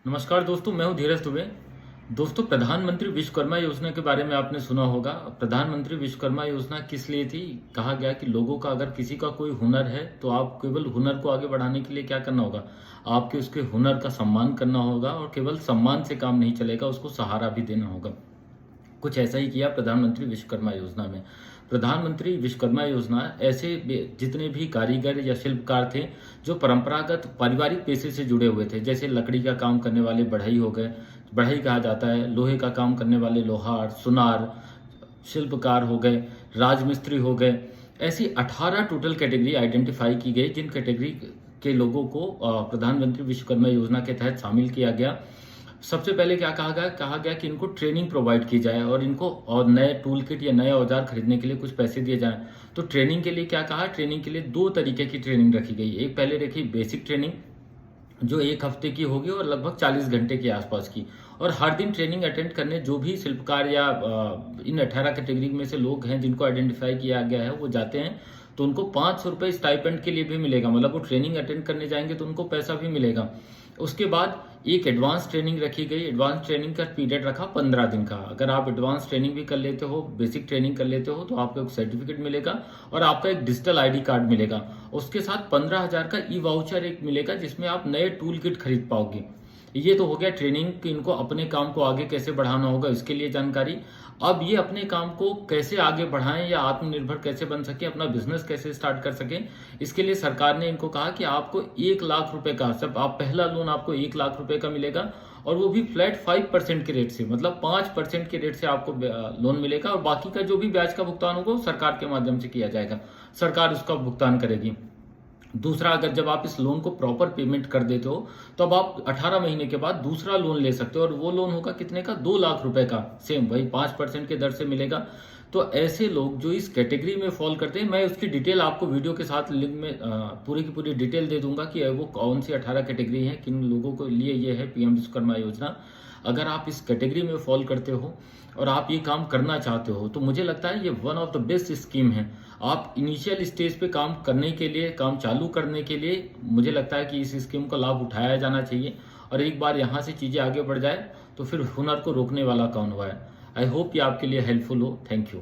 नमस्कार दोस्तों, मैं हूं धीरज दुबे। दोस्तों, प्रधानमंत्री विश्वकर्मा योजना के बारे में आपने सुना होगा। प्रधानमंत्री विश्वकर्मा योजना किस लिए थी? कहा गया कि लोगों का अगर किसी का कोई हुनर है तो आप केवल हुनर को आगे बढ़ाने के लिए क्या करना होगा, आपके उसके हुनर का सम्मान करना होगा और केवल सम्मान से काम नहीं चलेगा, उसको सहारा भी देना होगा। कुछ ऐसा ही किया प्रधानमंत्री विश्वकर्मा योजना में। प्रधानमंत्री विश्वकर्मा योजना ऐसे जितने भी कारीगर या शिल्पकार थे जो परंपरागत पारिवारिक पेशे से जुड़े हुए थे, जैसे लकड़ी का काम करने वाले बढ़ई हो गए, बढ़ई कहा जाता है, लोहे का काम करने वाले लोहार, सुनार, शिल्पकार हो गए, राजमिस्त्री हो गए। ऐसी 18 टोटल कैटेगरी आइडेंटिफाई की गई जिन कैटेगरी के लोगों को प्रधानमंत्री विश्वकर्मा योजना के तहत शामिल किया गया। सबसे पहले क्या कहा गया कि इनको ट्रेनिंग प्रोवाइड की जाए और इनको और नए टूल किट या नए औजार खरीदने के लिए कुछ पैसे दिए जाएं। तो ट्रेनिंग के लिए क्या कहा, ट्रेनिंग के लिए 2 तरीके की ट्रेनिंग रखी गई। एक पहले रखी बेसिक ट्रेनिंग जो 1 हफ्ते की होगी और लगभग 40 घंटे के आसपास की, और हर दिन ट्रेनिंग अटेंड करने जो भी शिल्पकार या इन 18 कैटेगरी में से लोग हैं जिनको आइडेंटिफाई किया गया है वो जाते हैं तो उनको 500 रुपये स्टाइपेंड के लिए भी मिलेगा। मतलब वो ट्रेनिंग अटेंड करने जाएंगे तो उनको पैसा भी मिलेगा। उसके बाद एक एडवांस ट्रेनिंग रखी गई। एडवांस ट्रेनिंग का पीरियड रखा 15 दिन का। अगर आप एडवांस ट्रेनिंग भी कर लेते हो, बेसिक ट्रेनिंग कर लेते हो, तो आपको एक सर्टिफिकेट मिलेगा और आपका एक डिजिटल आईडी कार्ड मिलेगा। उसके साथ 15,000 का ई वाउचर एक मिलेगा जिसमें आप नए टूल किट खरीद पाओगे। ये तो हो गया ट्रेनिंग कि इनको अपने काम को आगे कैसे बढ़ाना होगा इसके लिए जानकारी। अब ये अपने काम को कैसे आगे बढ़ाएं या आत्मनिर्भर कैसे बन सके, अपना बिजनेस कैसे स्टार्ट कर सके, इसके लिए सरकार ने इनको कहा कि आपको 1 लाख रुपए का, सब आप पहला लोन आपको 1 लाख रुपए का मिलेगा और वो भी फ्लैट 5% के रेट से, मतलब 5% के रेट से आपको लोन मिलेगा और बाकी का जो भी ब्याज का भुगतान होगा वो सरकार के माध्यम से किया जाएगा, सरकार उसका भुगतान करेगी। दूसरा, अगर जब आप इस लोन को प्रॉपर पेमेंट कर देते हो तो अब आप 18 महीने के बाद दूसरा लोन ले सकते हो और वो लोन होगा कितने का, 2 लाख रुपए का। सेम वही 5% के दर से मिलेगा। तो ऐसे लोग जो इस कैटेगरी में फॉल करते हैं, मैं उसकी डिटेल आपको वीडियो के साथ लिंक में पूरी की पूरी डिटेल दे दूंगा कि वो कौन सी 18 कैटेगरी है, किन लोगों को लिए ये है पीएम विश्वकर्मा योजना। अगर आप इस कैटेगरी में फॉल करते हो और आप ये काम करना चाहते हो तो मुझे लगता है ये one of the best scheme है। आप इनिशियल स्टेज पे काम करने के लिए, काम चालू करने के लिए मुझे लगता है कि इस स्कीम का लाभ उठाया जाना चाहिए। और एक बार यहाँ से चीज़ें आगे बढ़ जाए तो फिर हुनर को रोकने वाला कौन हुआ है। आई होप ये आपके लिए हेल्पफुल हो। Thank you.